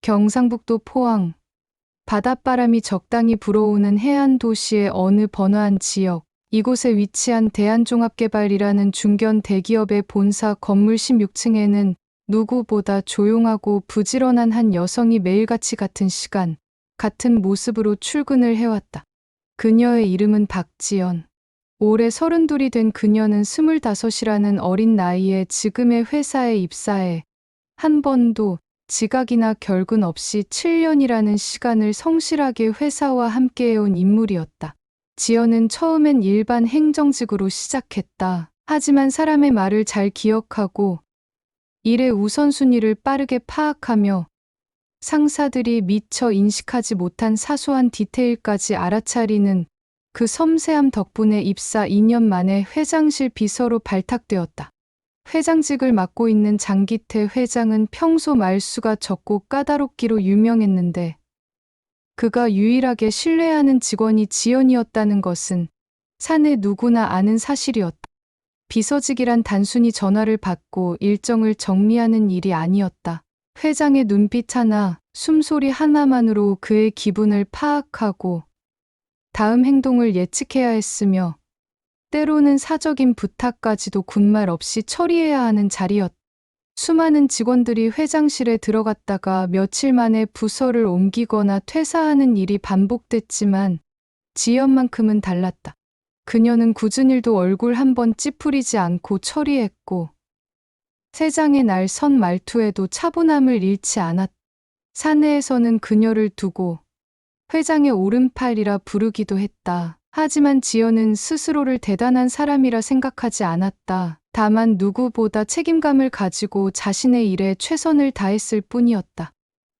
경상북도 포항. 바닷바람이 적당히 불어오는 해안 도시의 어느 번화한 지역. 이곳에 위치한 대한종합개발이라는 중견 대기업의 본사 건물 16층에는 누구보다 조용하고 부지런한 한 여성이 매일같이 같은 시간, 같은 모습으로 출근을 해왔다. 그녀의 이름은 박지연. 올해 32이 된 그녀는 25이라는 어린 나이에 지금의 회사에 입사해 한 번도 지각이나 결근 없이 7년이라는 시간을 성실하게 회사와 함께해온 인물이었다. 지연은 처음엔 일반 행정직으로 시작했다. 하지만 사람의 말을 잘 기억하고 일의 우선순위를 빠르게 파악하며 상사들이 미처 인식하지 못한 사소한 디테일까지 알아차리는 그 섬세함 덕분에 입사 2년 만에 회장실 비서로 발탁되었다. 회장직을 맡고 있는 장기태 회장은 평소 말수가 적고 까다롭기로 유명했는데 그가 유일하게 신뢰하는 직원이 지연이었다는 것은 사내 누구나 아는 사실이었다. 비서직이란 단순히 전화를 받고 일정을 정리하는 일이 아니었다. 회장의 눈빛 하나, 숨소리 하나만으로 그의 기분을 파악하고 다음 행동을 예측해야 했으며 때로는 사적인 부탁까지도 군말 없이 처리해야 하는 자리였다. 수많은 직원들이 회장실에 들어갔다가 며칠 만에 부서를 옮기거나 퇴사하는 일이 반복됐지만 지연만큼은 달랐다. 그녀는 굳은 일도 얼굴 한번 찌푸리지 않고 처리했고 세장의 날 선 말투에도 차분함을 잃지 않았다. 사내에서는 그녀를 두고 회장의 오른팔이라 부르기도 했다. 하지만 지연은 스스로를 대단한 사람이라 생각하지 않았다. 다만 누구보다 책임감을 가지고 자신의 일에 최선을 다했을 뿐이었다.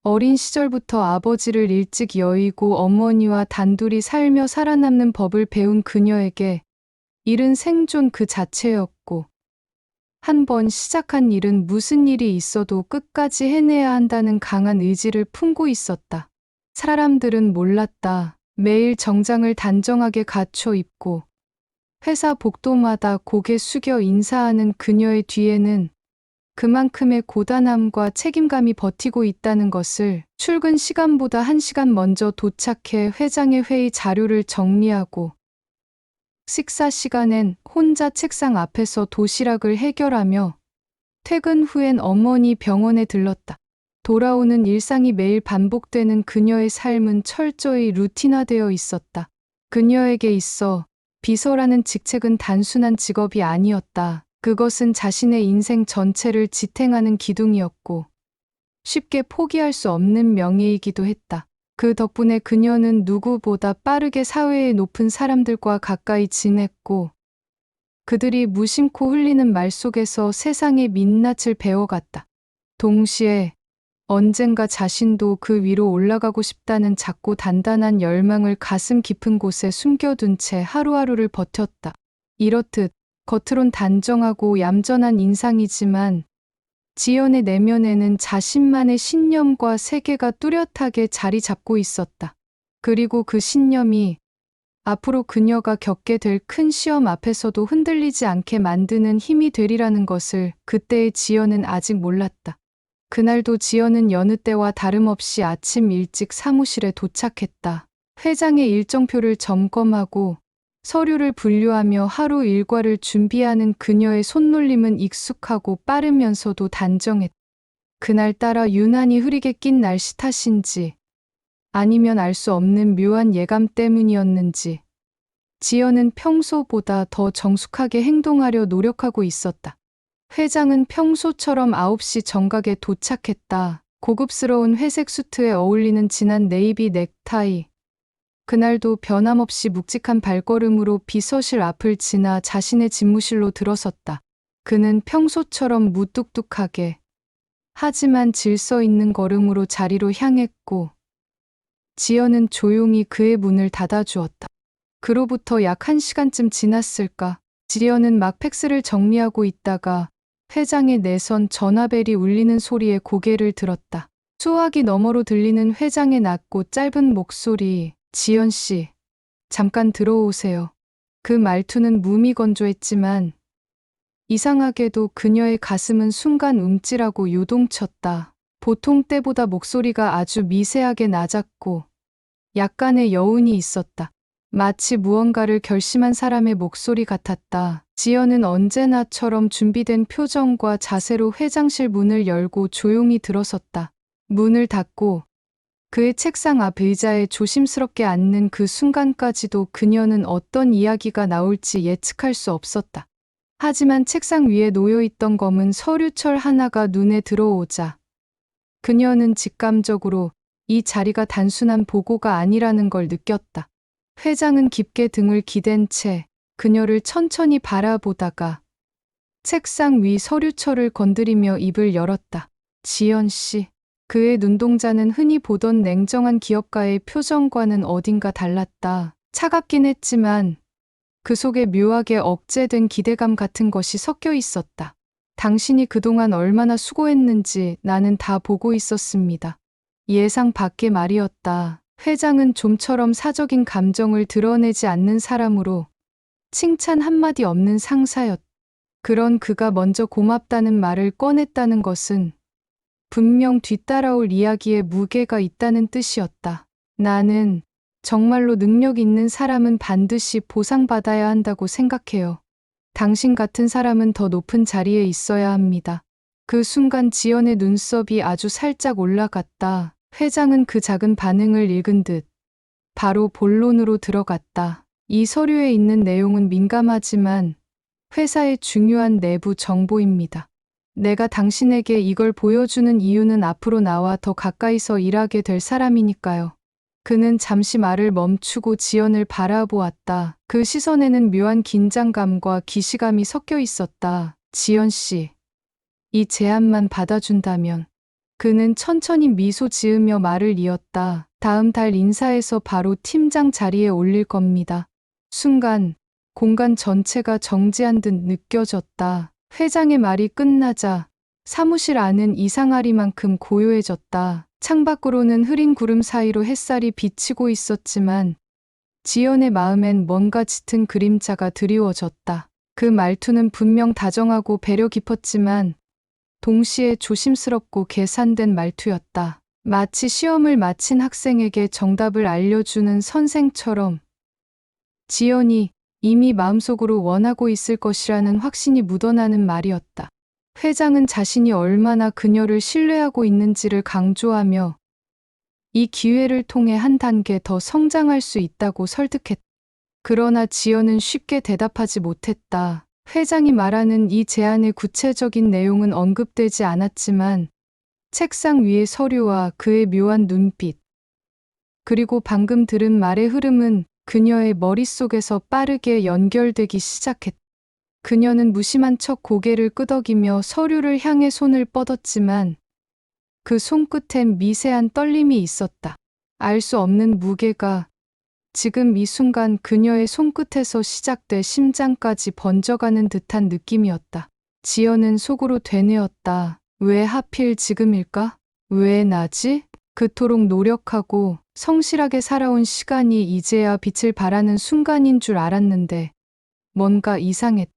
어린 시절부터 아버지를 일찍 여의고 어머니와 단둘이 살며 살아남는 법을 배운 그녀에게 일은 생존 그 자체였고 한 번 시작한 일은 무슨 일이 있어도 끝까지 해내야 한다는 강한 의지를 품고 있었다. 사람들은 몰랐다. 매일 정장을 단정하게 갖춰 입고 회사 복도마다 고개 숙여 인사하는 그녀의 뒤에는 그만큼의 고단함과 책임감이 버티고 있다는 것을 출근 시간보다 1시간 먼저 도착해 회장의 회의 자료를 정리하고 식사 시간엔 혼자 책상 앞에서 도시락을 해결하며 퇴근 후엔 어머니 병원에 들렀다. 돌아오는 일상이 매일 반복되는 그녀의 삶은 철저히 루틴화되어 있었다. 그녀에게 있어 비서라는 직책은 단순한 직업이 아니었다. 그것은 자신의 인생 전체를 지탱하는 기둥이었고 쉽게 포기할 수 없는 명예이기도 했다. 그 덕분에 그녀는 누구보다 빠르게 사회의 높은 사람들과 가까이 지냈고 그들이 무심코 흘리는 말 속에서 세상의 민낯을 배워갔다. 동시에 언젠가 자신도 그 위로 올라가고 싶다는 작고 단단한 열망을 가슴 깊은 곳에 숨겨둔 채 하루하루를 버텼다. 이렇듯 겉으론 단정하고 얌전한 인상이지만 지연의 내면에는 자신만의 신념과 세계가 뚜렷하게 자리 잡고 있었다. 그리고 그 신념이 앞으로 그녀가 겪게 될 큰 시험 앞에서도 흔들리지 않게 만드는 힘이 되리라는 것을 그때의 지연은 아직 몰랐다. 그날도 지연은 여느 때와 다름없이 아침 일찍 사무실에 도착했다. 회장의 일정표를 점검하고 서류를 분류하며 하루 일과를 준비하는 그녀의 손놀림은 익숙하고 빠르면서도 단정했다. 그날따라 유난히 흐리게 낀 날씨 탓인지 아니면 알 수 없는 묘한 예감 때문이었는지 지연은 평소보다 더 정숙하게 행동하려 노력하고 있었다. 회장은 평소처럼 9시 정각에 도착했다. 고급스러운 회색 수트에 어울리는 진한 네이비 넥타이. 그날도 변함없이 묵직한 발걸음으로 비서실 앞을 지나 자신의 집무실로 들어섰다. 그는 평소처럼 무뚝뚝하게 하지만 질서 있는 걸음으로 자리로 향했고 지연은 조용히 그의 문을 닫아주었다. 그로부터 약 1시간쯤 지났을까? 지연은 막 팩스를 정리하고 있다가 회장의 내선 전화벨이 울리는 소리에 고개를 들었다. 수화기 너머로 들리는 회장의 낮고 짧은 목소리. 지연 씨, 잠깐 들어오세요. 그 말투는 무미건조했지만 이상하게도 그녀의 가슴은 순간 움찔하고 요동쳤다. 보통 때보다 목소리가 아주 미세하게 낮았고 약간의 여운이 있었다. 마치 무언가를 결심한 사람의 목소리 같았다. 지연은 언제나처럼 준비된 표정과 자세로 회장실 문을 열고 조용히 들어섰다. 문을 닫고 그의 책상 앞 의자에 조심스럽게 앉는 그 순간까지도 그녀는 어떤 이야기가 나올지 예측할 수 없었다. 하지만 책상 위에 놓여있던 검은 서류철 하나가 눈에 들어오자 그녀는 직감적으로 이 자리가 단순한 보고가 아니라는 걸 느꼈다. 회장은 깊게 등을 기댄 채 그녀를 천천히 바라보다가 책상 위 서류철을 건드리며 입을 열었다. 지연 씨. 그의 눈동자는 흔히 보던 냉정한 기업가의 표정과는 어딘가 달랐다. 차갑긴 했지만 그 속에 묘하게 억제된 기대감 같은 것이 섞여 있었다. 당신이 그동안 얼마나 수고했는지 나는 다 보고 있었습니다. 예상 밖의 말이었다. 회장은 좀처럼 사적인 감정을 드러내지 않는 사람으로 칭찬 한마디 없는 상사였다. 그런 그가 먼저 고맙다는 말을 꺼냈다는 것은 분명 뒤따라올 이야기에 무게가 있다는 뜻이었다. 나는 정말로 능력 있는 사람은 반드시 보상받아야 한다고 생각해요. 당신 같은 사람은 더 높은 자리에 있어야 합니다. 그 순간 지연의 눈썹이 아주 살짝 올라갔다. 회장은 그 작은 반응을 읽은 듯 바로 본론으로 들어갔다. 이 서류에 있는 내용은 민감하지만 회사의 중요한 내부 정보입니다. 내가 당신에게 이걸 보여주는 이유는 앞으로 나와 더 가까이서 일하게 될 사람이니까요. 그는 잠시 말을 멈추고 지연을 바라보았다. 그 시선에는 묘한 긴장감과 기시감이 섞여 있었다. 지연 씨, 이 제안만 받아준다면. 그는 천천히 미소 지으며 말을 이었다. 다음 달 인사에서 바로 팀장 자리에 올릴 겁니다. 순간 공간 전체가 정지한 듯 느껴졌다. 회장의 말이 끝나자 사무실 안은 이상하리만큼 고요해졌다. 창밖으로는 흐린 구름 사이로 햇살이 비치고 있었지만 지연의 마음엔 뭔가 짙은 그림자가 드리워졌다. 그 말투는 분명 다정하고 배려 깊었지만 동시에 조심스럽고 계산된 말투였다. 마치 시험을 마친 학생에게 정답을 알려주는 선생처럼 지연이 이미 마음속으로 원하고 있을 것이라는 확신이 묻어나는 말이었다. 회장은 자신이 얼마나 그녀를 신뢰하고 있는지를 강조하며 이 기회를 통해 한 단계 더 성장할 수 있다고 설득했다. 그러나 지연은 쉽게 대답하지 못했다. 회장이 말하는 이 제안의 구체적인 내용은 언급되지 않았지만 책상 위의 서류와 그의 묘한 눈빛, 그리고 방금 들은 말의 흐름은 그녀의 머릿속에서 빠르게 연결되기 시작했다. 그녀는 무심한 척 고개를 끄덕이며 서류를 향해 손을 뻗었지만 그 손끝엔 미세한 떨림이 있었다. 알 수 없는 무게가 지금 이 순간 그녀의 손끝에서 시작돼 심장까지 번져가는 듯한 느낌이었다. 지연은 속으로 되뇌었다. 왜 하필 지금일까? 왜 나지? 그토록 노력하고 성실하게 살아온 시간이 이제야 빛을 발하는 순간인 줄 알았는데 뭔가 이상했다.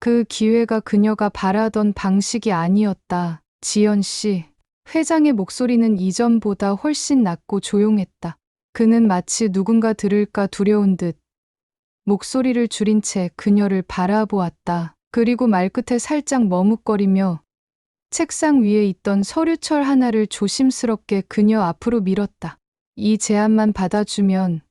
그 기회가 그녀가 바라던 방식이 아니었다. 지연 씨. 회장의 목소리는 이전보다 훨씬 낮고 조용했다. 그는 마치 누군가 들을까 두려운 듯 목소리를 줄인 채 그녀를 바라보았다. 그리고 말끝에 살짝 머뭇거리며 책상 위에 있던 서류철 하나를 조심스럽게 그녀 앞으로 밀었다. 이 제안만 받아주면.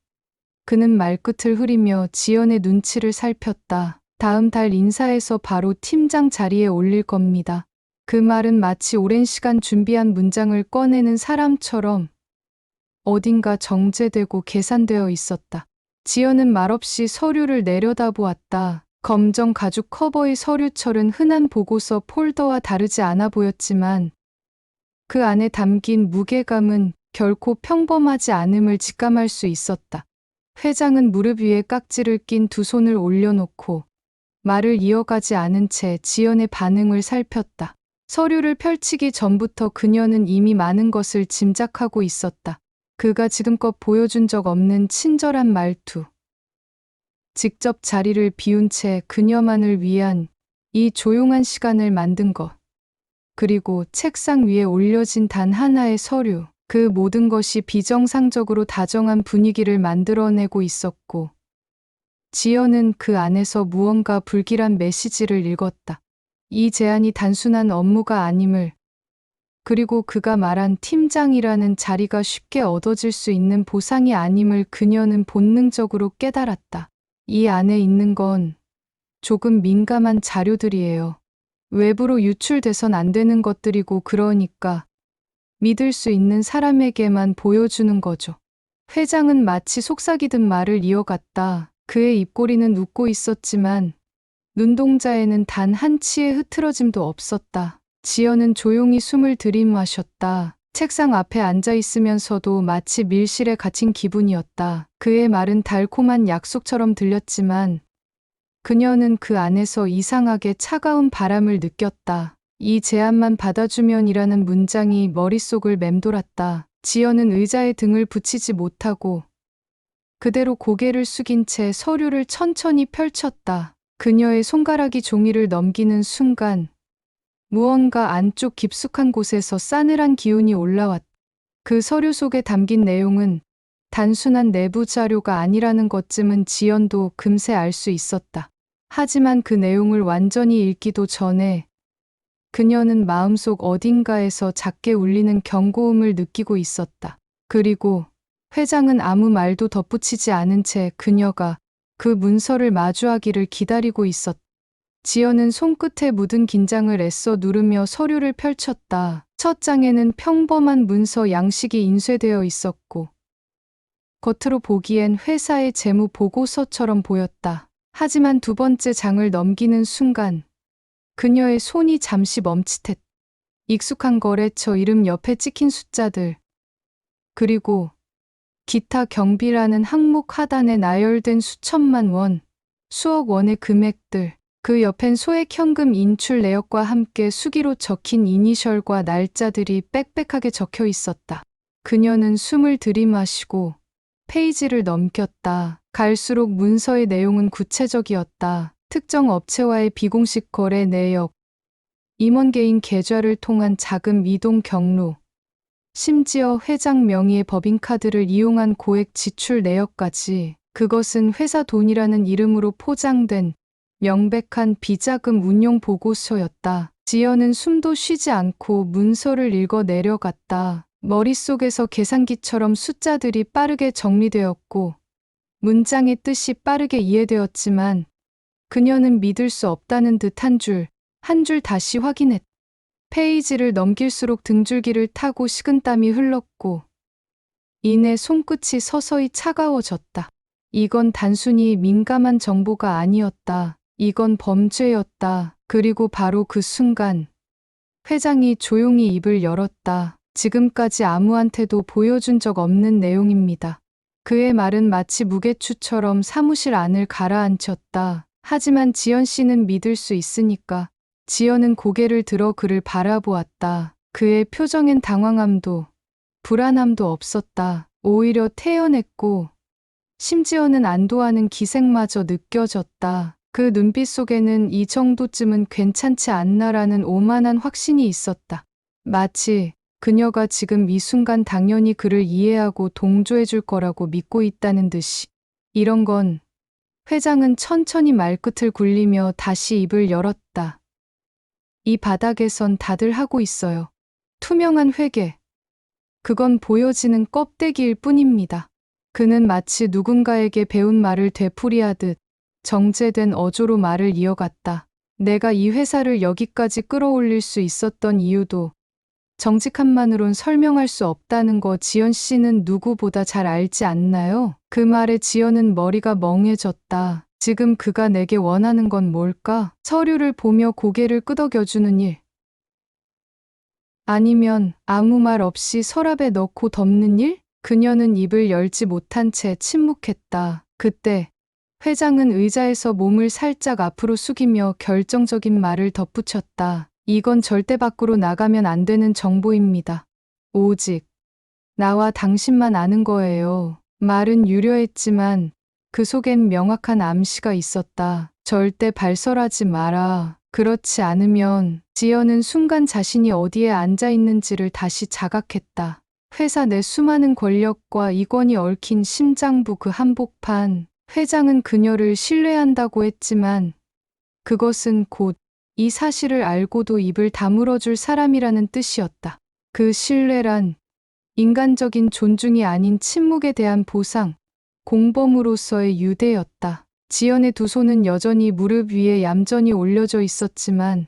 그는 말끝을 흐리며 지연의 눈치를 살폈다. 다음 달 인사에서 바로 팀장 자리에 올릴 겁니다. 그 말은 마치 오랜 시간 준비한 문장을 꺼내는 사람처럼 어딘가 정제되고 계산되어 있었다. 지연은 말없이 서류를 내려다보았다. 검정 가죽 커버의 서류철은 흔한 보고서 폴더와 다르지 않아 보였지만 그 안에 담긴 무게감은 결코 평범하지 않음을 직감할 수 있었다. 회장은 무릎 위에 깍지를 낀 두 손을 올려놓고 말을 이어가지 않은 채 지연의 반응을 살폈다. 서류를 펼치기 전부터 그녀는 이미 많은 것을 짐작하고 있었다. 그가 지금껏 보여준 적 없는 친절한 말투. 직접 자리를 비운 채 그녀만을 위한 이 조용한 시간을 만든 것. 그리고 책상 위에 올려진 단 하나의 서류. 그 모든 것이 비정상적으로 다정한 분위기를 만들어내고 있었고, 지연은 그 안에서 무언가 불길한 메시지를 읽었다. 이 제안이 단순한 업무가 아님을, 그리고 그가 말한 팀장이라는 자리가 쉽게 얻어질 수 있는 보상이 아님을 그녀는 본능적으로 깨달았다. 이 안에 있는 건 조금 민감한 자료들이에요. 외부로 유출돼선 안 되는 것들이고, 그러니까 믿을 수 있는 사람에게만 보여주는 거죠. 회장은 마치 속삭이듯 말을 이어갔다. 그의 입꼬리는 웃고 있었지만 눈동자에는 단 한 치의 흐트러짐도 없었다. 지연은 조용히 숨을 들이마셨다. 책상 앞에 앉아 있으면서도 마치 밀실에 갇힌 기분이었다. 그의 말은 달콤한 약속처럼 들렸지만 그녀는 그 안에서 이상하게 차가운 바람을 느꼈다. 이 제안만 받아주면이라는 문장이 머릿속을 맴돌았다. 지연은 의자에 등을 붙이지 못하고 그대로 고개를 숙인 채 서류를 천천히 펼쳤다. 그녀의 손가락이 종이를 넘기는 순간 무언가 안쪽 깊숙한 곳에서 싸늘한 기운이 올라왔다. 그 서류 속에 담긴 내용은 단순한 내부 자료가 아니라는 것쯤은 지연도 금세 알 수 있었다. 하지만 그 내용을 완전히 읽기도 전에 그녀는 마음속 어딘가에서 작게 울리는 경고음을 느끼고 있었다. 그리고 회장은 아무 말도 덧붙이지 않은 채 그녀가 그 문서를 마주하기를 기다리고 있었다. 지연은 손끝에 묻은 긴장을 애써 누르며 서류를 펼쳤다. 첫 장에는 평범한 문서 양식이 인쇄되어 있었고, 겉으로 보기엔 회사의 재무 보고서처럼 보였다. 하지만 두 번째 장을 넘기는 순간 그녀의 손이 잠시 멈칫했다. 익숙한 거래처 이름 옆에 찍힌 숫자들, 그리고 기타 경비라는 항목 하단에 나열된 수천만 원, 수억 원의 금액들, 그 옆엔 소액 현금 인출 내역과 함께 수기로 적힌 이니셜과 날짜들이 빽빽하게 적혀 있었다. 그녀는 숨을 들이마시고 페이지를 넘겼다. 갈수록 문서의 내용은 구체적이었다. 특정 업체와의 비공식 거래 내역, 임원 개인 계좌를 통한 자금 이동 경로, 심지어 회장 명의의 법인카드를 이용한 고액 지출 내역까지. 그것은 회사 돈이라는 이름으로 포장된 명백한 비자금 운용 보고서였다. 지연은 숨도 쉬지 않고 문서를 읽어 내려갔다. 머릿속에서 계산기처럼 숫자들이 빠르게 정리되었고 문장의 뜻이 빠르게 이해되었지만 그녀는 믿을 수 없다는 듯 한 줄 다시 확인했다. 페이지를 넘길수록 등줄기를 타고 식은땀이 흘렀고 이내 손끝이 서서히 차가워졌다. 이건 단순히 민감한 정보가 아니었다. 이건 범죄였다. 그리고 바로 그 순간 회장이 조용히 입을 열었다. 지금까지 아무한테도 보여준 적 없는 내용입니다. 그의 말은 마치 무게추처럼 사무실 안을 가라앉혔다. 하지만 지연 씨는 믿을 수 있으니까. 지연은 고개를 들어 그를 바라보았다. 그의 표정엔 당황함도 불안함도 없었다. 오히려 태연했고 심지어는 안도하는 기색마저 느껴졌다. 그 눈빛 속에는 이 정도쯤은 괜찮지 않나라는 오만한 확신이 있었다. 마치 그녀가 지금 이 순간 당연히 그를 이해하고 동조해 줄 거라고 믿고 있다는 듯이. 이런 건. 회장은 천천히 말끝을 굴리며 다시 입을 열었다. 이 바닥에선 다들 하고 있어요. 투명한 회계. 그건 보여지는 껍데기일 뿐입니다. 그는 마치 누군가에게 배운 말을 되풀이하듯 정제된 어조로 말을 이어갔다. 내가 이 회사를 여기까지 끌어올릴 수 있었던 이유도 정직함만으론 설명할 수 없다는 거 지연 씨는 누구보다 잘 알지 않나요? 그 말에 지연은 머리가 멍해졌다. 지금 그가 내게 원하는 건 뭘까? 서류를 보며 고개를 끄덕여주는 일. 아니면 아무 말 없이 서랍에 넣고 덮는 일? 그녀는 입을 열지 못한 채 침묵했다. 그때 회장은 의자에서 몸을 살짝 앞으로 숙이며 결정적인 말을 덧붙였다. 이건 절대 밖으로 나가면 안 되는 정보입니다. 오직 나와 당신만 아는 거예요. 말은 유려했지만 그 속엔 명확한 암시가 있었다. 절대 발설하지 마라. 그렇지 않으면 지연은 순간 자신이 어디에 앉아 있는지를 다시 자각했다. 회사 내 수많은 권력과 이권이 얽힌 심장부 그 한복판. 회장은 그녀를 신뢰한다고 했지만 그것은 곧 이 사실을 알고도 입을 다물어줄 사람이라는 뜻이었다. 그 신뢰란 인간적인 존중이 아닌 침묵에 대한 보상, 공범으로서의 유대였다. 지연의 두 손은 여전히 무릎 위에 얌전히 올려져 있었지만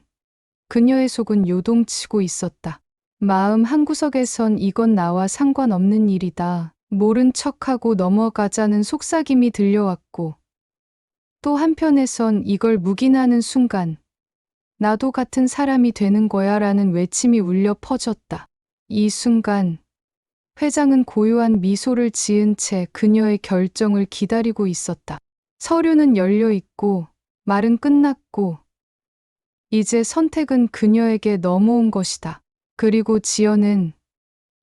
그녀의 속은 요동치고 있었다. 마음 한구석에선 이건 나와 상관없는 일이다. 모른 척하고 넘어가자는 속삭임이 들려왔고 또 한편에선 이걸 묵인하는 순간 나도 같은 사람이 되는 거야 라는 외침이 울려 퍼졌다. 이 순간 회장은 고요한 미소를 지은 채 그녀의 결정을 기다리고 있었다. 서류는 열려 있고 말은 끝났고 이제 선택은 그녀에게 넘어온 것이다. 그리고 지연은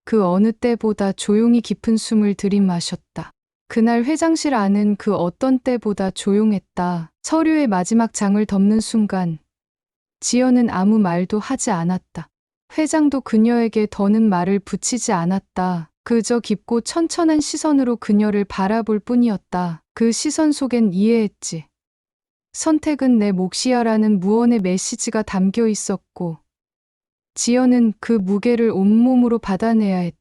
그 어느 때보다 조용히 깊은 숨을 들이마셨다. 그날 회장실 안은 그 어떤 때보다 조용했다. 서류의 마지막 장을 덮는 순간 지연은 아무 말도 하지 않았다. 회장도 그녀에게 더는 말을 붙이지 않았다. 그저 깊고 천천한 시선으로 그녀를 바라볼 뿐이었다. 그 시선 속엔 이해했지. 선택은 내 몫이야라는 무언의 메시지가 담겨 있었고 지연은 그 무게를 온몸으로 받아내야 했다.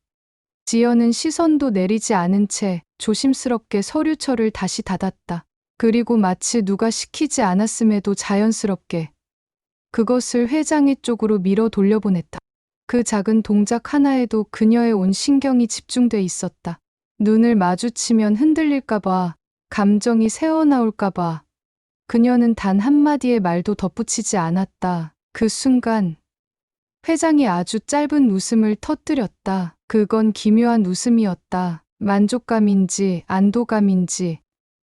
지연은 시선도 내리지 않은 채 조심스럽게 서류철을 다시 닫았다. 그리고 마치 누가 시키지 않았음에도 자연스럽게 그것을 회장의 쪽으로 밀어 돌려보냈다. 그 작은 동작 하나에도 그녀의 온 신경이 집중돼 있었다. 눈을 마주치면 흔들릴까봐, 감정이 새어나올까봐. 그녀는 단 한마디의 말도 덧붙이지 않았다. 그 순간 회장이 아주 짧은 웃음을 터뜨렸다. 그건 기묘한 웃음이었다. 만족감인지 안도감인지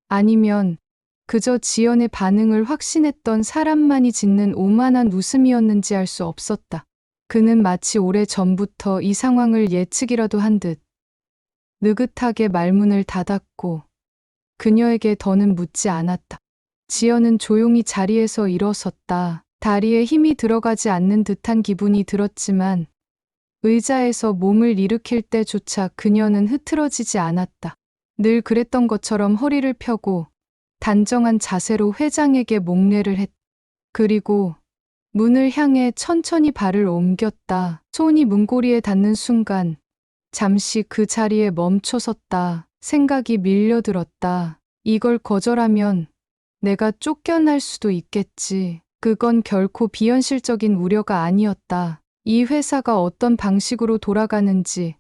아니면 그저 지연의 반응을 확신했던 사람만이 짓는 오만한 웃음이었는지 알 수 없었다. 그는 마치 오래 전부터 이 상황을 예측이라도 한 듯 느긋하게 말문을 닫았고 그녀에게 더는 묻지 않았다. 지연은 조용히 자리에서 일어섰다. 다리에 힘이 들어가지 않는 듯한 기분이 들었지만 의자에서 몸을 일으킬 때조차 그녀는 흐트러지지 않았다. 늘 그랬던 것처럼 허리를 펴고 단정한 자세로 회장에게 목례를 했다. 그리고 문을 향해 천천히 발을 옮겼다. 손이 문고리에 닿는 순간 잠시 그 자리에 멈춰섰다. 생각이 밀려들었다. 이걸 거절하면 내가 쫓겨날 수도 있겠지. 그건 결코 비현실적인 우려가 아니었다. 이 회사가 어떤 방식으로 돌아가는지,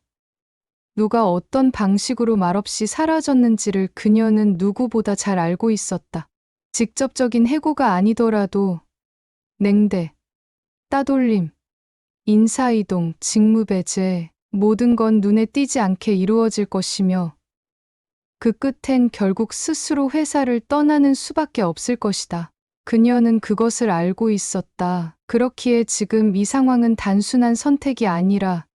누가 어떤 방식으로 말없이 사라졌는지를 그녀는 누구보다 잘 알고 있었다. 직접적인 해고가 아니더라도 냉대, 따돌림, 인사이동, 직무배제, 모든 건 눈에 띄지 않게 이루어질 것이며 그 끝엔 결국 스스로 회사를 떠나는 수밖에 없을 것이다. 그녀는 그것을 알고 있었다. 그렇기에 지금 이 상황은 단순한 선택이 아니라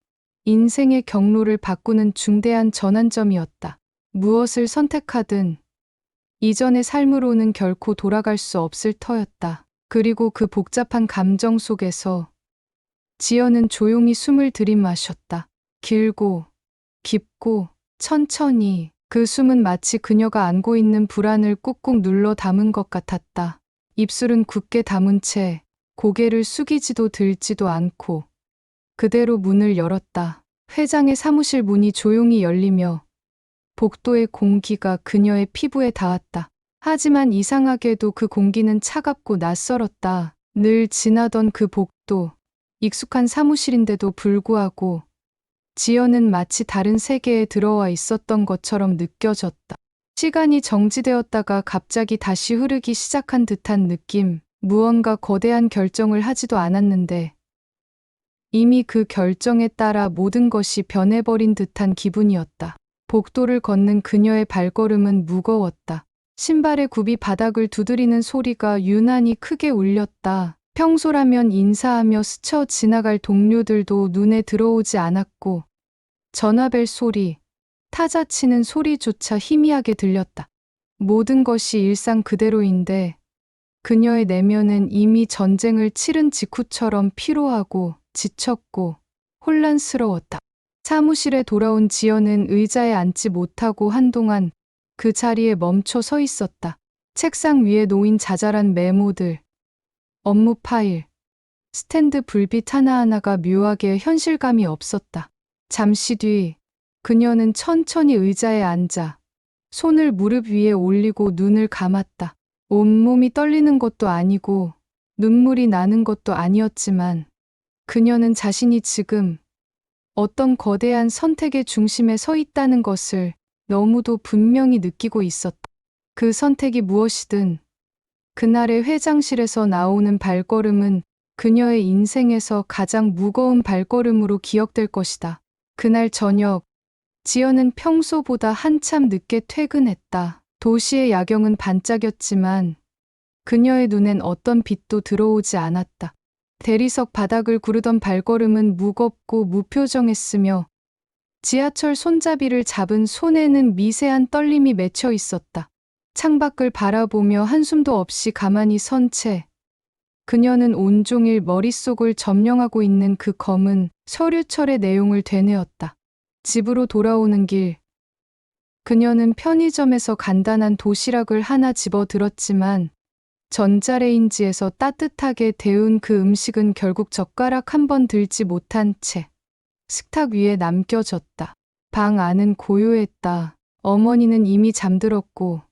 인생의 경로를 바꾸는 중대한 전환점이었다. 무엇을 선택하든 이전의 삶으로는 결코 돌아갈 수 없을 터였다. 그리고 그 복잡한 감정 속에서 지연은 조용히 숨을 들이마셨다. 길고, 깊고, 천천히. 그 숨은 마치 그녀가 안고 있는 불안을 꾹꾹 눌러 담은 것 같았다. 입술은 굳게 담은 채 고개를 숙이지도 들지도 않고 그대로 문을 열었다. 회장의 사무실 문이 조용히 열리며 복도의 공기가 그녀의 피부에 닿았다. 하지만 이상하게도 그 공기는 차갑고 낯설었다. 늘 지나던 그 복도, 익숙한 사무실인데도 불구하고 지연은 마치 다른 세계에 들어와 있었던 것처럼 느껴졌다. 시간이 정지되었다가 갑자기 다시 흐르기 시작한 듯한 느낌. 무언가 거대한 결정을 하지도 않았는데 이미 그 결정에 따라 모든 것이 변해버린 듯한 기분이었다. 복도를 걷는 그녀의 발걸음은 무거웠다. 신발의 굽이 바닥을 두드리는 소리가 유난히 크게 울렸다. 평소라면 인사하며 스쳐 지나갈 동료들도 눈에 들어오지 않았고 전화벨 소리, 타자 치는 소리조차 희미하게 들렸다. 모든 것이 일상 그대로인데 그녀의 내면은 이미 전쟁을 치른 직후처럼 피로하고 지쳤고 혼란스러웠다. 사무실에 돌아온 지연은 의자에 앉지 못하고 한동안 그 자리에 멈춰 서 있었다. 책상 위에 놓인 자잘한 메모들, 업무 파일, 스탠드 불빛 하나하나가 묘하게 현실감이 없었다. 잠시 뒤 그녀는 천천히 의자에 앉아 손을 무릎 위에 올리고 눈을 감았다. 온몸이 떨리는 것도 아니고 눈물이 나는 것도 아니었지만 그녀는 자신이 지금 어떤 거대한 선택의 중심에 서 있다는 것을 너무도 분명히 느끼고 있었다. 그 선택이 무엇이든 그날의 회장실에서 나오는 발걸음은 그녀의 인생에서 가장 무거운 발걸음으로 기억될 것이다. 그날 저녁, 지연은 평소보다 한참 늦게 퇴근했다. 도시의 야경은 반짝였지만 그녀의 눈엔 어떤 빛도 들어오지 않았다. 대리석 바닥을 구르던 발걸음은 무겁고 무표정했으며 지하철 손잡이를 잡은 손에는 미세한 떨림이 맺혀 있었다. 창밖을 바라보며 한숨도 없이 가만히 선 채 그녀는 온종일 머릿속을 점령하고 있는 그 검은 서류철의 내용을 되뇌었다. 집으로 돌아오는 길, 그녀는 편의점에서 간단한 도시락을 하나 집어 들었지만 전자레인지에서 따뜻하게 데운 그 음식은 결국 젓가락 한 번 들지 못한 채 식탁 위에 남겨졌다. 방 안은 고요했다. 어머니는 이미 잠들었고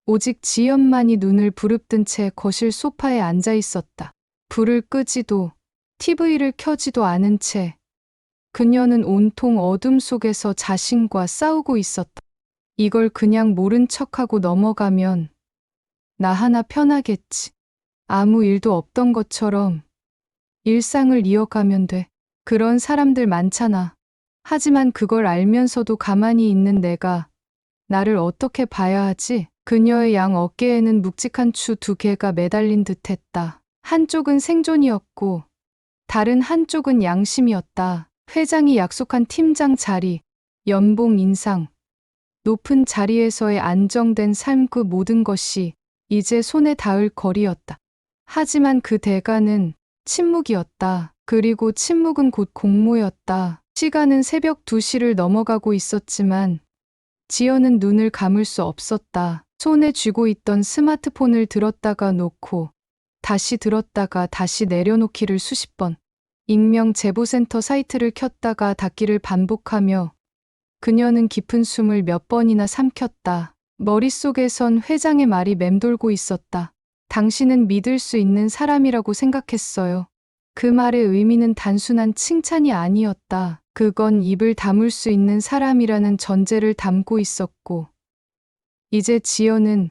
오직 지연만이 눈을 부릅뜬 채 거실 소파에 앉아 있었다. 불을 끄지도 TV를 켜지도 않은 채 그녀는 온통 어둠 속에서 자신과 싸우고 있었다. 이걸 그냥 모른 척하고 넘어가면 나 하나 편하겠지. 아무 일도 없던 것처럼 일상을 이어가면 돼. 그런 사람들 많잖아. 하지만 그걸 알면서도 가만히 있는 내가 나를 어떻게 봐야 하지? 그녀의 양 어깨에는 묵직한 추 2개가 매달린 듯했다. 한쪽은 생존이었고 다른 한쪽은 양심이었다. 회장이 약속한 팀장 자리, 연봉 인상, 높은 자리에서의 안정된 삶, 그 모든 것이 이제 손에 닿을 거리였다. 하지만 그 대가는 침묵이었다. 그리고 침묵은 곧 공모였다. 시간은 새벽 2시를 넘어가고 있었지만 지연은 눈을 감을 수 없었다. 손에 쥐고 있던 스마트폰을 들었다가 놓고 다시 들었다가 다시 내려놓기를 수십 번. 익명 제보센터 사이트를 켰다가 닫기를 반복하며 그녀는 깊은 숨을 몇 번이나 삼켰다. 머릿속에선 회장의 말이 맴돌고 있었다. 당신은 믿을 수 있는 사람이라고 생각했어요. 그 말의 의미는 단순한 칭찬이 아니었다. 그건 입을 다물 수 있는 사람이라는 전제를 담고 있었고 이제 지연은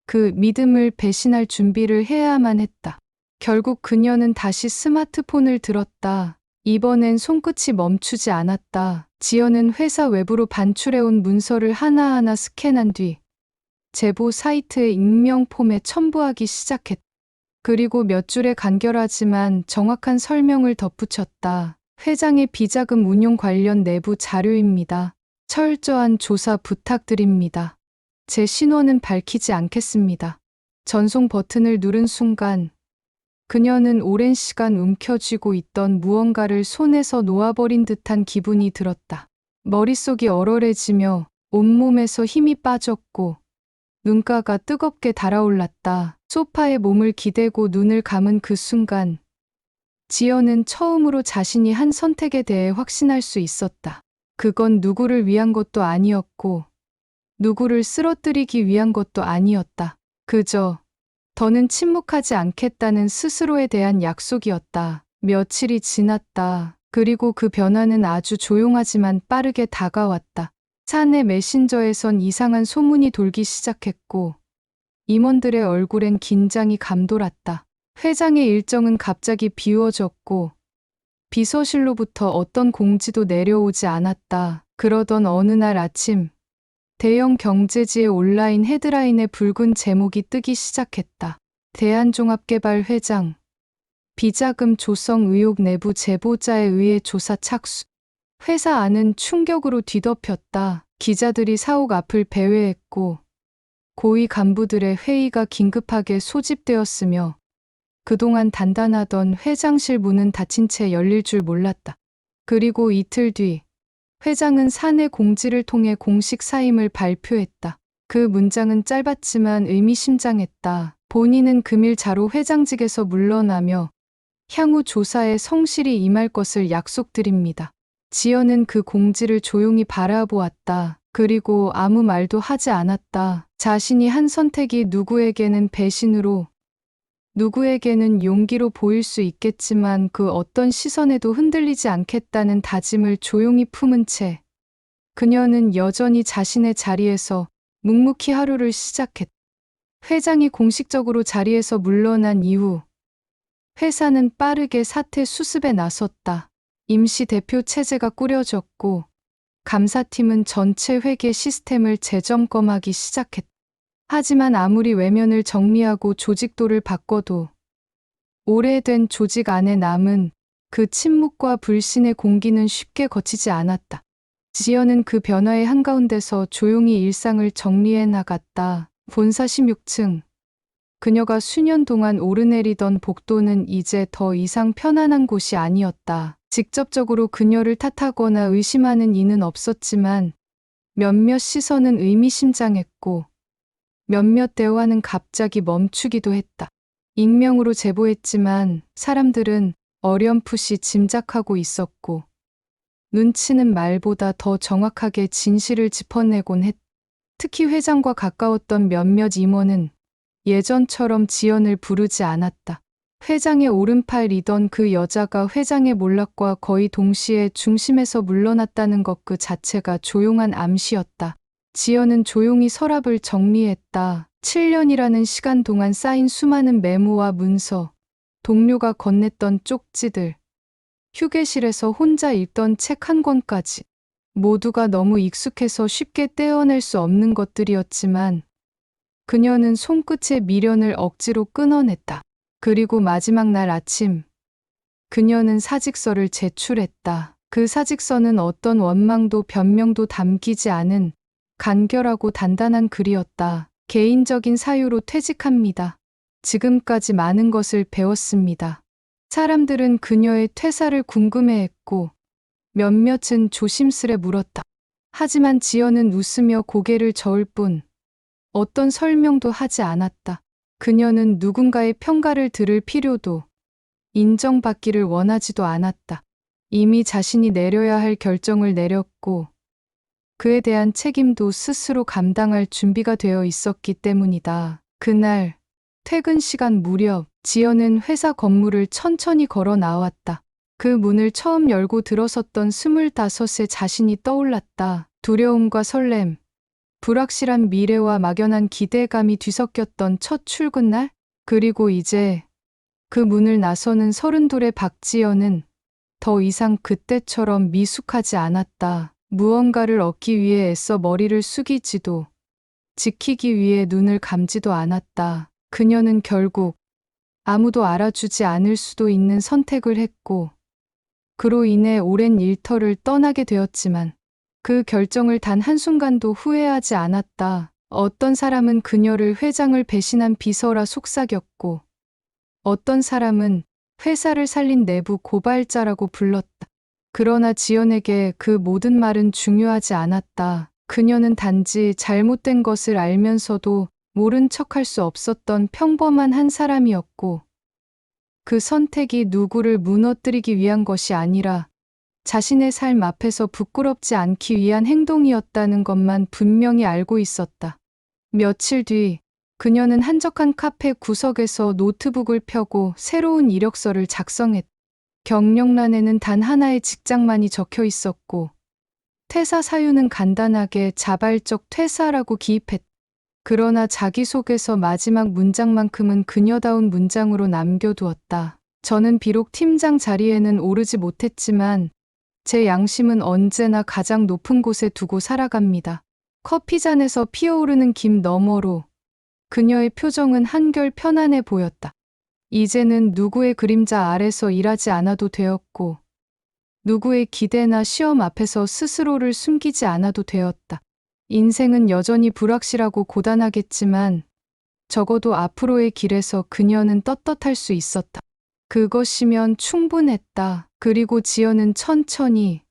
그 믿음을 배신할 준비를 해야만 했다. 결국 그녀는 다시 스마트폰을 들었다. 이번엔 손끝이 멈추지 않았다. 지연은 회사 외부로 반출해온 문서를 하나하나 스캔한 뒤 제보 사이트의 익명 폼에 첨부하기 시작했다. 그리고 몇 줄의 간결하지만 정확한 설명을 덧붙였다. 회장의 비자금 운용 관련 내부 자료입니다. 철저한 조사 부탁드립니다. 제 신원은 밝히지 않겠습니다. 전송 버튼을 누른 순간 그녀는 오랜 시간 움켜쥐고 있던 무언가를 손에서 놓아버린 듯한 기분이 들었다. 머릿속이 얼얼해지며 온몸에서 힘이 빠졌고 눈가가 뜨겁게 달아올랐다. 소파에 몸을 기대고 눈을 감은 그 순간 지연은 처음으로 자신이 한 선택에 대해 확신할 수 있었다. 그건 누구를 위한 것도 아니었고 누구를 쓰러뜨리기 위한 것도 아니었다. 그저 더는 침묵하지 않겠다는 스스로에 대한 약속이었다. 며칠이 지났다. 그리고 그 변화는 아주 조용하지만 빠르게 다가왔다. 사내 메신저에선 이상한 소문이 돌기 시작했고 임원들의 얼굴엔 긴장이 감돌았다. 회장의 일정은 갑자기 비워졌고 비서실로부터 어떤 공지도 내려오지 않았다. 그러던 어느 날 아침 대형 경제지의 온라인 헤드라인에 붉은 제목이 뜨기 시작했다. 대한종합개발 회장 비자금 조성 의혹 내부 제보자에 의해 조사 착수. 회사 안은 충격으로 뒤덮였다. 기자들이 사옥 앞을 배회했고 고위 간부들의 회의가 긴급하게 소집되었으며 그동안 단단하던 회장실 문은 닫힌 채 열릴 줄 몰랐다. 그리고 이틀 뒤 회장은 사내 공지를 통해 공식 사임을 발표했다. 그 문장은 짧았지만 의미심장했다. 본인은 금일 자로 회장직에서 물러나며 향후 조사에 성실히 임할 것을 약속드립니다. 지연은 그 공지를 조용히 바라보았다. 그리고 아무 말도 하지 않았다. 자신이 한 선택이 누구에게는 배신으로, 누구에게는 용기로 보일 수 있겠지만 그 어떤 시선에도 흔들리지 않겠다는 다짐을 조용히 품은 채 그녀는 여전히 자신의 자리에서 묵묵히 하루를 시작했다. 회장이 공식적으로 자리에서 물러난 이후 회사는 빠르게 사태 수습에 나섰다. 임시 대표 체제가 꾸려졌고 감사팀은 전체 회계 시스템을 재점검하기 시작했다. 하지만 아무리 외면을 정리하고 조직도를 바꿔도 오래된 조직 안에 남은 그 침묵과 불신의 공기는 쉽게 거치지 않았다. 지연은 그 변화의 한가운데서 조용히 일상을 정리해 나갔다. 본사 16층. 그녀가 수년 동안 오르내리던 복도는 이제 더 이상 편안한 곳이 아니었다. 직접적으로 그녀를 탓하거나 의심하는 이는 없었지만 몇몇 시선은 의미심장했고 몇몇 대화는 갑자기 멈추기도 했다. 익명으로 제보했지만 사람들은 어렴풋이 짐작하고 있었고 눈치는 말보다 더 정확하게 진실을 짚어내곤 했다. 특히 회장과 가까웠던 몇몇 임원은 예전처럼 지연을 부르지 않았다. 회장의 오른팔이던 그 여자가 회장의 몰락과 거의 동시에 중심에서 물러났다는 것 그 자체가 조용한 암시였다. 지연은 조용히 서랍을 정리했다. 7년이라는 시간 동안 쌓인 수많은 메모와 문서, 동료가 건넸던 쪽지들, 휴게실에서 혼자 읽던 책 한 권까지 모두가 너무 익숙해서 쉽게 떼어낼 수 없는 것들이었지만 그녀는 손끝의 미련을 억지로 끊어냈다. 그리고 마지막 날 아침 그녀는 사직서를 제출했다. 그 사직서는 어떤 원망도 변명도 담기지 않은 간결하고 단단한 글이었다. 개인적인 사유로 퇴직합니다. 지금까지 많은 것을 배웠습니다. 사람들은 그녀의 퇴사를 궁금해했고 몇몇은 조심스레 물었다. 하지만 지연은 웃으며 고개를 저을 뿐 어떤 설명도 하지 않았다. 그녀는 누군가의 평가를 들을 필요도 인정받기를 원하지도 않았다. 이미 자신이 내려야 할 결정을 내렸고 그에 대한 책임도 스스로 감당할 준비가 되어 있었기 때문이다. 그날 퇴근 시간 무렵 지연은 회사 건물을 천천히 걸어 나왔다. 그 문을 처음 열고 들어섰던 25의 자신이 떠올랐다. 두려움과 설렘, 불확실한 미래와 막연한 기대감이 뒤섞였던 첫 출근날? 그리고 이제 그 문을 나서는 32의 박지연은 더 이상 그때처럼 미숙하지 않았다. 무언가를 얻기 위해 애써 머리를 숙이지도 지키기 위해 눈을 감지도 않았다. 그녀는 결국 아무도 알아주지 않을 수도 있는 선택을 했고 그로 인해 오랜 일터를 떠나게 되었지만 그 결정을 단 한순간도 후회하지 않았다. 어떤 사람은 그녀를 회장을 배신한 비서라 속삭였고 어떤 사람은 회사를 살린 내부 고발자라고 불렀다. 그러나 지연에게 그 모든 말은 중요하지 않았다. 그녀는 단지 잘못된 것을 알면서도 모른 척할 수 없었던 평범한 한 사람이었고 그 선택이 누구를 무너뜨리기 위한 것이 아니라 자신의 삶 앞에서 부끄럽지 않기 위한 행동이었다는 것만 분명히 알고 있었다. 며칠 뒤 그녀는 한적한 카페 구석에서 노트북을 펴고 새로운 이력서를 작성했다. 경력란에는 단 하나의 직장만이 적혀 있었고 퇴사 사유는 간단하게 자발적 퇴사라고 기입했다. 그러나 자기소개서 마지막 문장만큼은 그녀다운 문장으로 남겨두었다. 저는 비록 팀장 자리에는 오르지 못했지만 제 양심은 언제나 가장 높은 곳에 두고 살아갑니다. 커피잔에서 피어오르는 김 너머로 그녀의 표정은 한결 편안해 보였다. 이제는 누구의 그림자 아래서 일하지 않아도 되었고 누구의 기대나 시험 앞에서 스스로를 숨기지 않아도 되었다. 인생은 여전히 불확실하고 고단하겠지만 적어도 앞으로의 길에서 그녀는 떳떳할 수 있었다. 그것이면 충분했다. 그리고 지연은 천천히,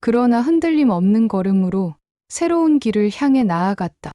그러나 흔들림 없는 걸음으로 새로운 길을 향해 나아갔다.